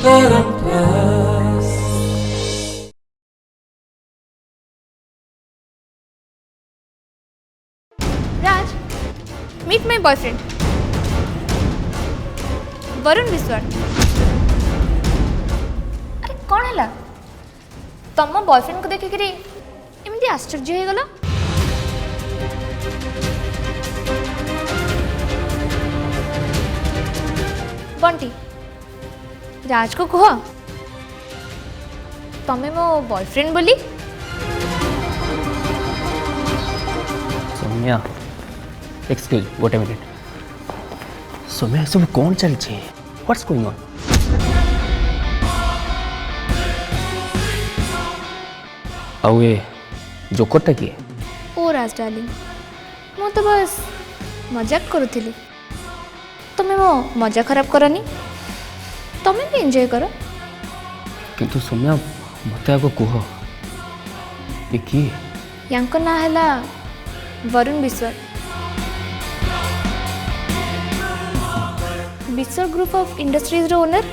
Raj, meet my boyfriend Varun Vishwas. अरे कौन है तुम बॉयफ्रेंड को देखिक एमती आश्चर्य हो गला? बंटी, राज को कह तमें मो बॉयफ्रेंड बोली। सौम्या, एक्सक्यूज गोटे मिनिट। सौम्या सब कौन चलছে? What's going on? आउ ए जोकरटा किए? ओ राज डार्लिंग, मु तो बस मजाक करुଥିଲି। तमें मो मजा खराब करनी, तमें भी एंजॉय करो। किंतु सौम्या मत आग कह ये किए? यांको ना है Varun Vishwas. Vishwas group of industries रो ओनर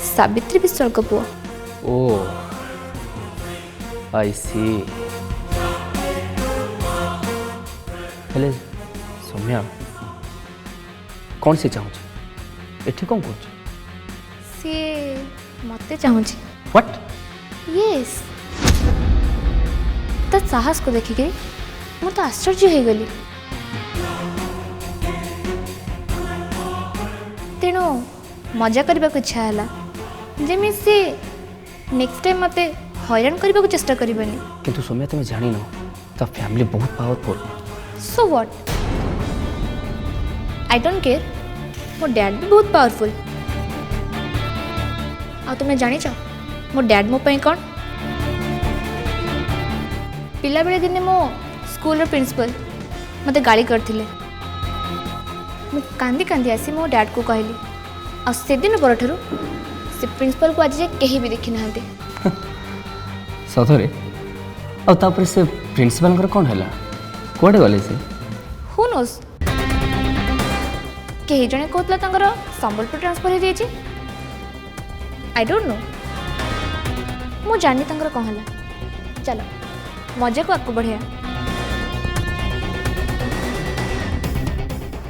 सावित्री विश्वास को पुओ। ओ आई सी। हेले सौम्या कौन से चाहूँ एठी कौन कर? सी मते चाहूँ। व्हाट? यस, तो साहस को देखिक मु तो आश्चर्य हो गली। तेणु मजा करने को इच्छा है जमी सी नेक्स्ट टाइम मते हैरान करने को चेष्टा करबनी। किंतु सौम्या तुम जानी न ता फैमिली बहुत powerful. So what, I don't care. मो डैड भी बहुत पावरफुल। आ तुम जानी मो डैड मो पे कौन? पिला बेले दिने मो स्कूल प्रिंसिपल मते गाली करथिले। मु कांदी कांदी आसी मो डैड को कहली आ से दिन परठारु से प्रिंसिपल को आज जे केही भी देखि नाहंते। सतरे आ तापर से प्रिंसिपल कर कौन हैला? कोडे गले से? Who knows? केही जने कहतला तांगर संबलपुर ट्रांसफर हो जाइछि। I don't know. मु जानी तांगर कौन हैला। चलो मजा को आगु बढ़िया।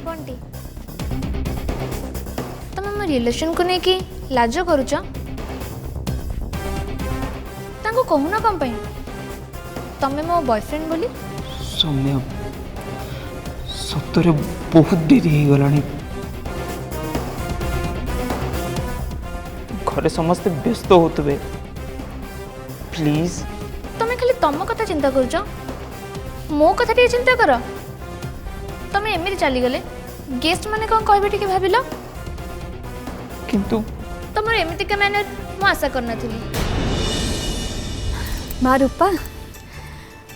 बंटी, तुम मो रिलेशन को लेकिन लाज करुच? तांको कहूना कम पई तमे मो बॉयफ्रेंड बोली? सौम्या सतरे बहुत देरी हो गलानी। घरे समस्ते व्यस्त होतबे। प्लीज तमे खाली तम कथा चिंता करुच, मो कथा टे चिंता कर। तमे एमिति चली गले गेस्ट माने कौन कहबे टिके भाबिलो? किंतु तमर एमिति का मैनर मो आशा करना थी। माँ रूपा,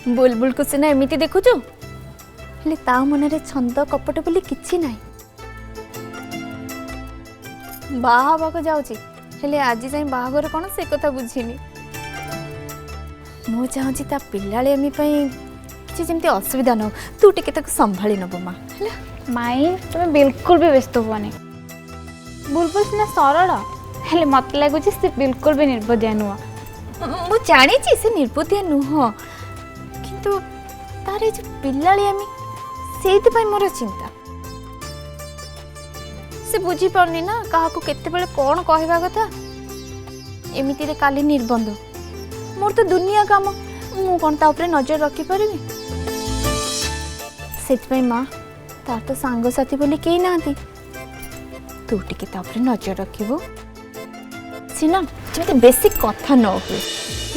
बुलबुल को सिना एमिति देखुचु हेले ता मनरे छंद कपट बोली किछि नाही। बाहा को जाउची हेले आज जाई बाहागर कोन से कथा बुझिनी। मो चाहूची ता पिल्लाले एमि पई किछि जेमति असुविधा न हो। तू टिके ताको संभाली नबो माँ हेला। माई तुम बिल्कुल भी व्यस्त हुआनी। बुलबुल सिना सरल हेले मत लगुच से बिल्कुल भी निर्बोधिया नुह। मु जानी छी से निर्बोधिया नुह, किंतु तारे जो पिल्लाले एमि सेति पई मोर चिंता। से बुझी पारनी ना कहा को केते बेले कोन कहबा कथा। एमिति रे काली निर्बंध मोर तो दुनिया काम, मु कोन ता ऊपर नजर रखी परबी? सेति पई मां तार तो सांग साथी बोली केही नांती। तू टिके ता ऊपर नजर रखिबो सिना, जेते बेसी कथा न हो।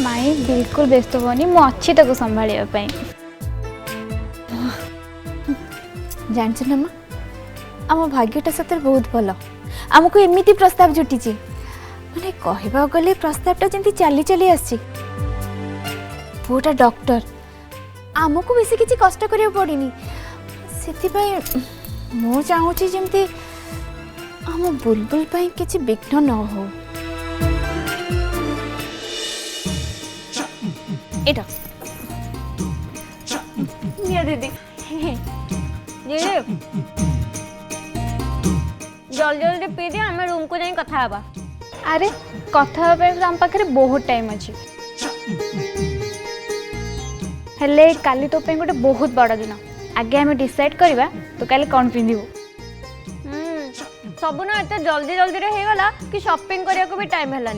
माई बिल्कुल व्यस्त हुआनी, मु अच्छी ताको संभालिया पई। जानछ ना मां, आम भाग्यटा सतर बहुत भल। आमको एमिति प्रस्ताव जुटी माने कहबा गले प्रस्तावटा जेंति चली चली आसी। पुटा डॉक्टर, आमको बेसी किछि कष्ट करियो पड़िनी। सेति पई मो चाहूची जेंति आम बुलबुल पई किछि विघ्न न हो। एटा निया दीदी ये जल्दी जल्दी पी दे, आम रूम को जाई कथा हबा। अरे कथा आम पाखे बहुत टाइम अच्छी हेले काली तो गोटे बहुत बड़ दिन आगे आम डिसाइड करवा तो काली कौन पिंधु सब ना एत जल्दी जल्दी रे गला कि शॉपिंग करने को भी टाइम है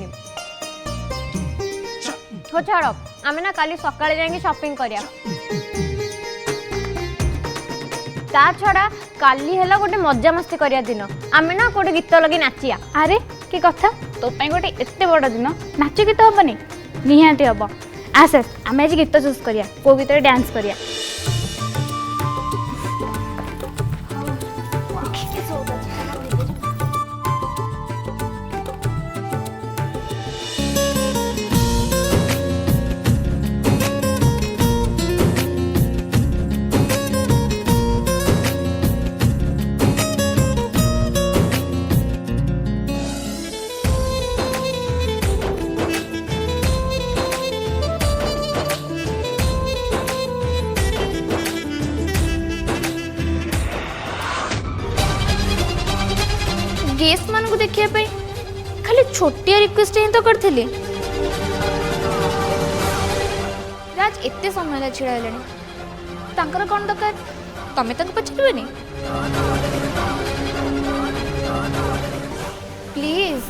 हो छाड़ आम ना काली सकाळे जाएंगे शॉपिंग करिया ता छड़ा काली है गोटे मजा मस्ती करिया दिन आम ना गोटे गीत लगे नाचिया अरे कि कथा तो गोटे एत बड़ दिन नाच गीत हेनी निहाती हम आस आम आज गीत चूज करिया को गीत डांस करिया गेस्ट मान को देखिए पे खाली छोटिया रिक्वेस्ट ही तो करथिली राज एते समय ला छिड़ा हेलानी तांकर कोन दरकार तमे तक पछिलबेनी प्लीज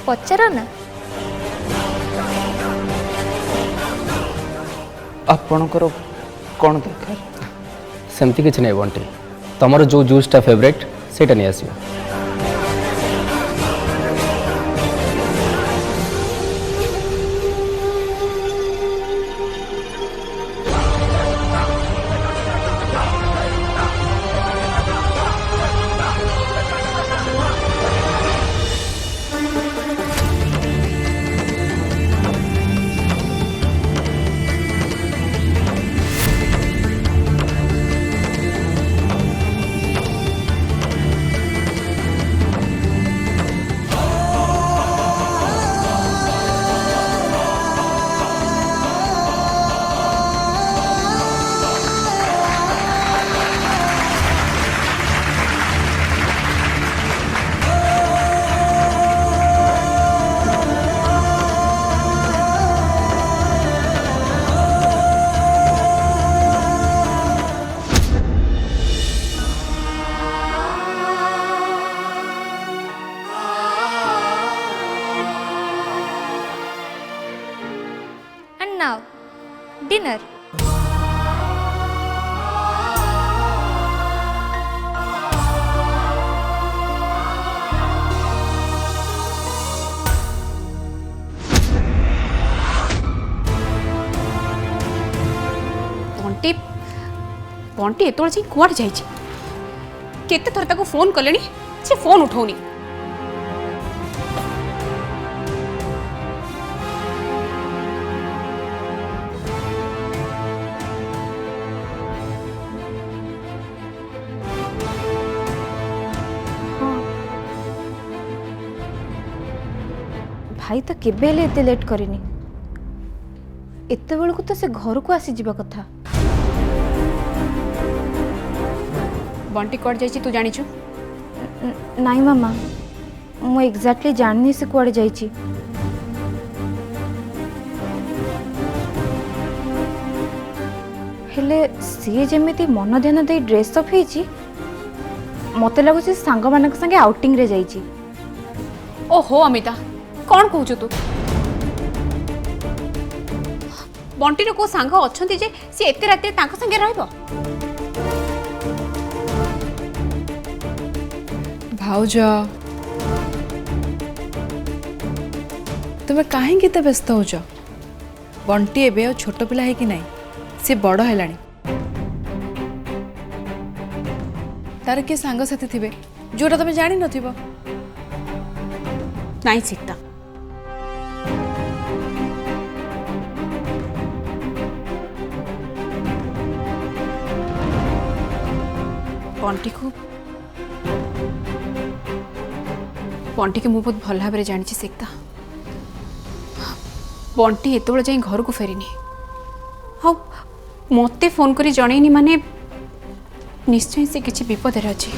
पचार ना आपणकर कौन दरकार सेमती किसी नहीं बंटी तुमर जो जूसटा फेवरेट सेटा नहीं आसियो now dinner बंटी बंटी एत कुआड़ जा केते थर ताको फोन कले से फोन उठौनी भाई तो केबे हेले एते लेट करिनी एते बेलू तो से घर को आसी जीवा कथा बंटी कट जाइए तू जानिचु नाई मामा मु एग्जैक्टली जाननी से कुआड़े जाइची हेले सी जेमिति मन ध्यान दे ड्रेस अप हेची मते लागुची सांग मानक संगे आउटिंग रे जाइची ओहो अमिता कौन कहूँ तू बंटीर को सांग अच्छा जे सी एते रात संगे रहिबो भाउज तुम्हें कहीं व्यस्त हो बंटी एबे छोट पिला है कि नहीं सी बड़ है तार किए सांगसाथी थे जोटा तुम जान न नहीं सीता बंटी को बहुत भल भाव जानी सीता बंटी एत जाए घर को फेरीनी मते फोन करी जनईनी माने निश्चय से किसी विपद अच्छी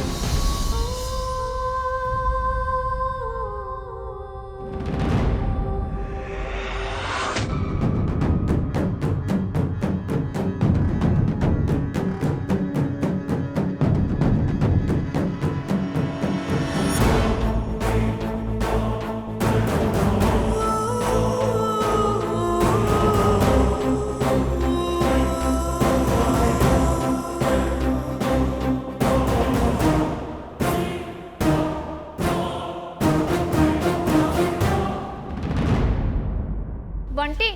बंटी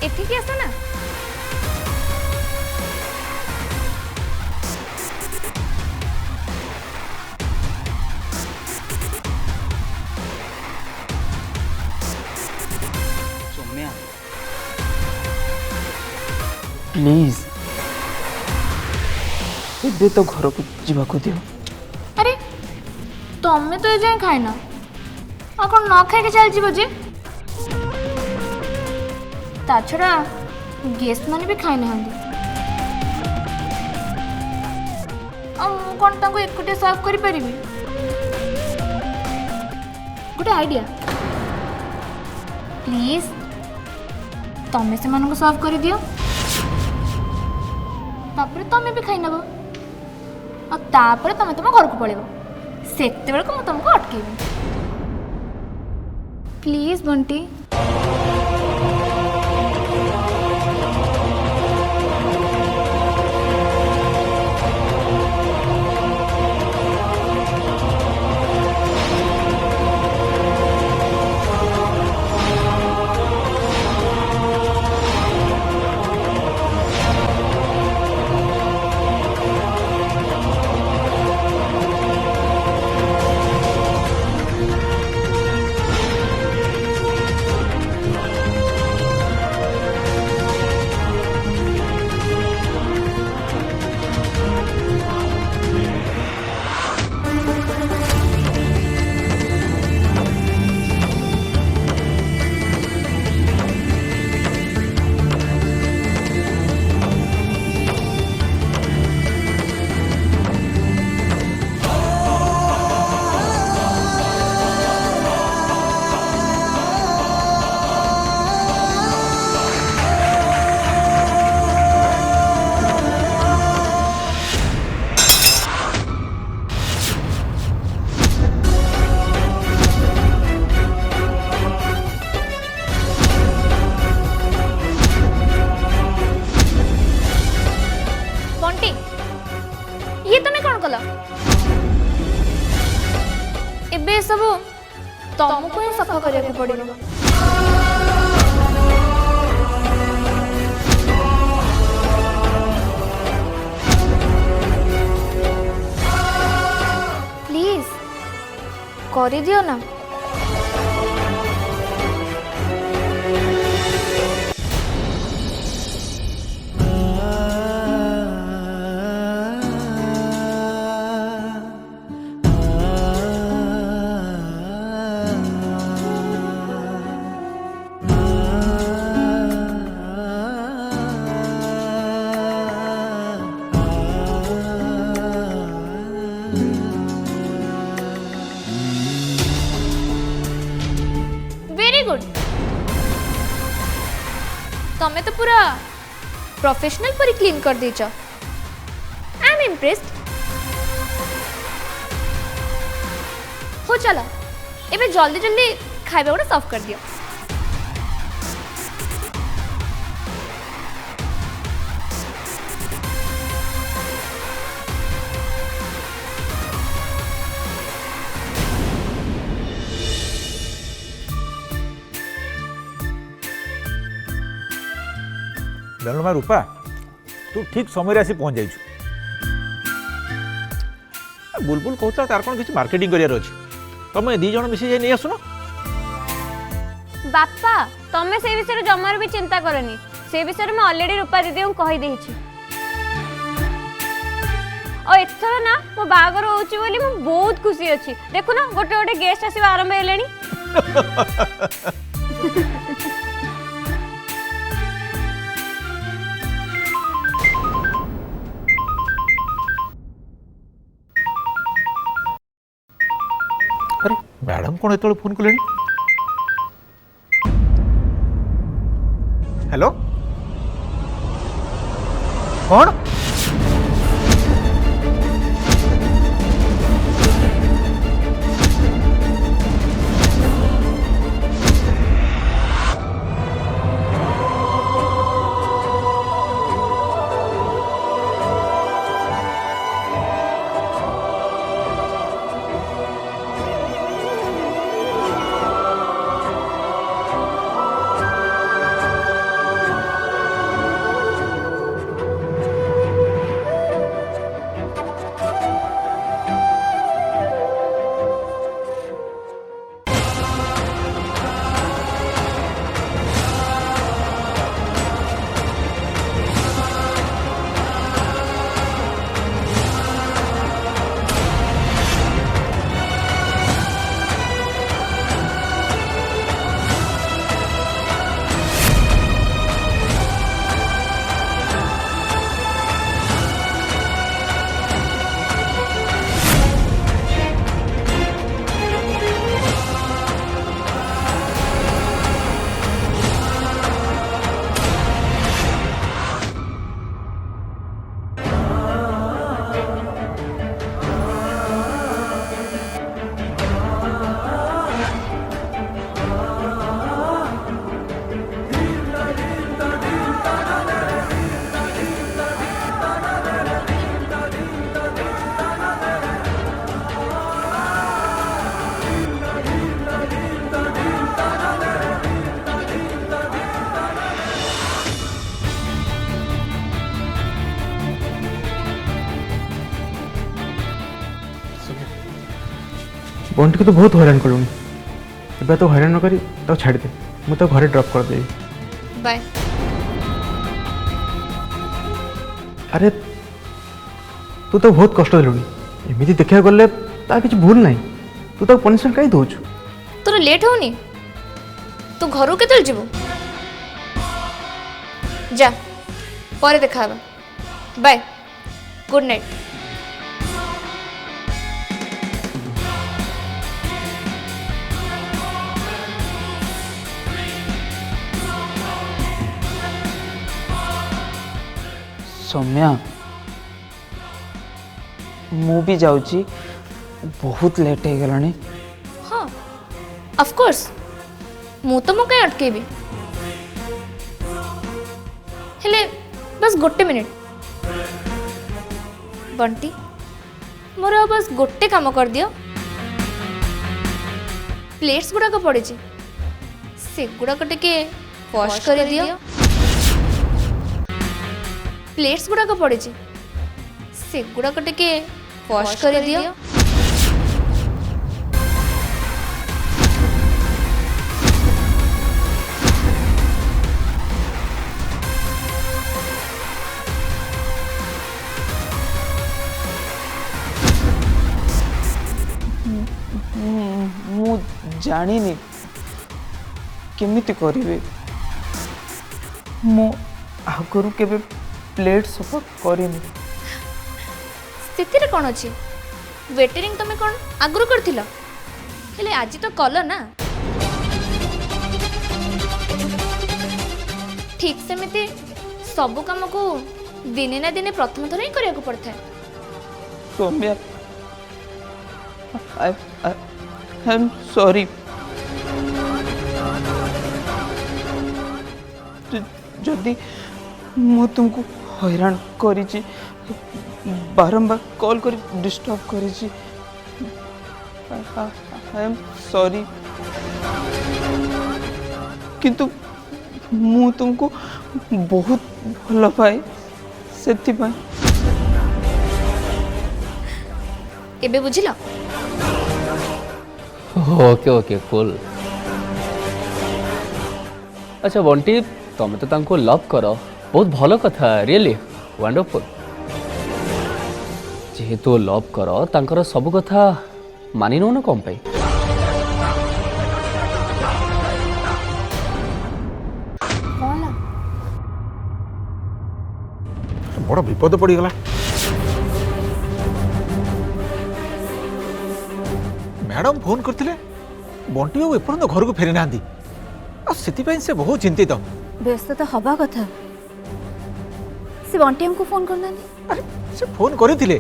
एठिकी आस ना। सौम्या प्लीज एबे तो घर को जीवाको दियो। अरे तमें तो ये खाए ना आ कौन न खाई के चल जीव जे ता छड़ा गेस्ट माने भी खाई ना कौन ताको एकुटे सर्व करि परिबी। गोटे आइडिया प्लीज तमें से मानको सर्व कर दियो तापर तमें भी खाई नब और तापर तमें तुम घर को पळेबो सेते बेल को मु तुमको अटकेबी प्लीज बंटी। ये तुम्हें कौन कल एबे सब तुमको ही सफा करने को पड़ेगा। प्लीज कर दियो ना। तमें तो पूरा प्रोफेशनल पर क्लीन कर देच। I am impressed. हो चला एबे जल्दी जल्दी खाइबा गोटे सर्व कर दियो। बेलमा रूपा तू ठीक समय आसी पहुँच जाइछु। बुलबुल कहता तार कौन किसी मार्केटिंग करियार अछि तमे दी जण मिसी जाई नै आसुनो। बापा तमे से विषय जमार भी चिंता करनी से विषय में ऑलरेडी रूपा दीदी को कहि देछि और एथर ना मो बागर होउची बोली मु बहुत खुशी अछि। देखो ना गोटे गोटे गेस्ट आसीबा आरंभ हेलेनी। अरे मैडम कौन एत फोन कले? हेलो कौन? बंटी को तो बहुत हैरान कलुनी एबे तो हैरान न करी तो छाड़ दे मु तो घरे ड्रॉप कर देबी। बाय। अरे तू तो बहुत कष्ट देलुनी एमिति देखा गले ता किछ भूल नहीं तू तो पनिशमेंट काई दोछु। तोर लेट होनी तू घर केतल जीवु जा पर देखा बाय गुड नाइट। सौम्या मु भी जाऊची बहुत लेट हो गलानी। हाँ ऑफ कोर्स मु तो मु कहीं अटकेबी हेले बस गोटे मिनिट बंटी मोर बस गोटे काम कर दियो। प्लेट्स गुड़ाक पड़े से गुड़ाक टिके वॉश कर दियो। प्लेट्स गुड़ाक पड़े से गुड़ाक टिके वॉश कर दियो। मु जानिनी केमिति करिवे मु आगरु केबे प्लेट सफा करिनी। स्थिति कौन अच्छी वेटरिंग तुम कौन आगु कर आज तो कल ना ठीक सेमती सब काम को दिने ना दिने प्रथम थर ही करने को पड़ता है। Soumya I am sorry. जदि मु तुमको हैरान करिछि बारंबार कॉल कर डिस्टर्ब करिछि आई एम सॉरी किंतु मु तुमको बहुत भल पाए सेति पाए। एबे बुझिला। Okay okay cool. अच्छा बंटी तुम तो तांको लव करो बहुत भल कथा रियली वंडरफुल। जेहेतु लव करो तांकर सब कथा मानि नो ना कम पाई। बड़ विपद पड़गला। मैडम फोन करते बंटी बाबू एपर्यंत घर को फेरी ना से बहुत चिंतित। व्यस्त तो हवा कथा से बंटी हमको फोन करना। अरे से फोन करते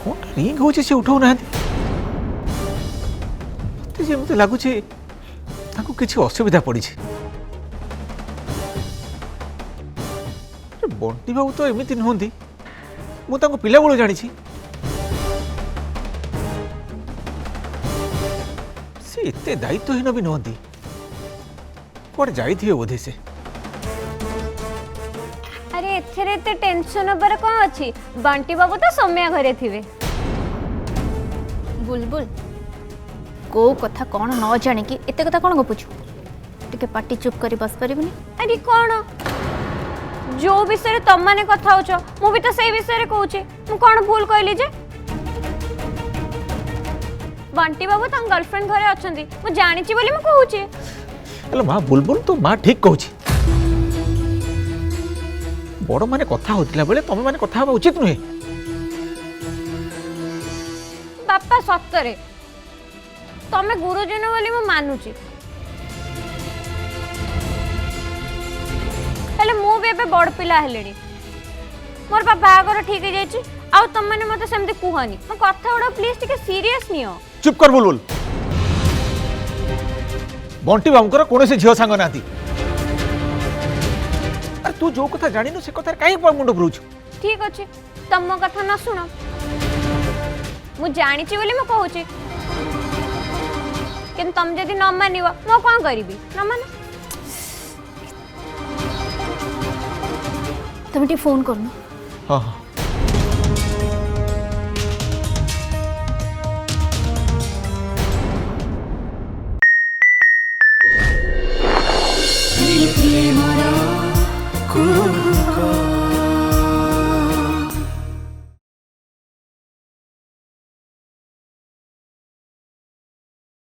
फोन रिंग हो से उठाऊ ना मत लगुच किसी असुविधा पड़ी। बंटी बाबू तो एमती नुहति मुझे पिला बेलू जानी सी एते दायित्वहीन भी नुहति कौन जाइए बोधे से। अरे एथेरे ते टेंशन होबार कौन अच्छी बंटी बाबू तो सौम्या घरे थिवे। बुलबुल को कथा कौन न जानी कि एते कथा कौन गपुछु टिके पाटी चुप करी बस परिबनी। अरे कौन जो विषय तुम मैंने कथा होचो मु भी तो सही विषय कहूची मु कौन भूल कहली जे बंटी बाबू तां गर्लफ्रेंड घरे अछंती मु जानि छि बोली मु कहूची। हेलो मां बुलबुल तो मां ठीक कहूची बड़ माने कथा होतिला बेले तुम माने कथा होबा उचित नुहे। बापा सत्तरे तमे गुरुजन बोली मु मानुची हेले मु भी एबे बड़ पिला हेलेनी मोर बाहागर ठीक हो जाइछि आउ तुम माने मते सेमती कुहनी मो कथा उडा प्लीज टिके सीरियस नियो। चुप कर बुलबुल बंटी बाबूकर कौन से झील सांग ना अरे तू जो कथा जानी से कथा कहीं मुंड भरूच। ठीक अच्छे तुम मो कथा न सुनो मु जानी बोली मु कहूची कि तुम जदि न मानिब मु कौन करी न मान तुम टी फोन करना। हाँ हाँ कुहू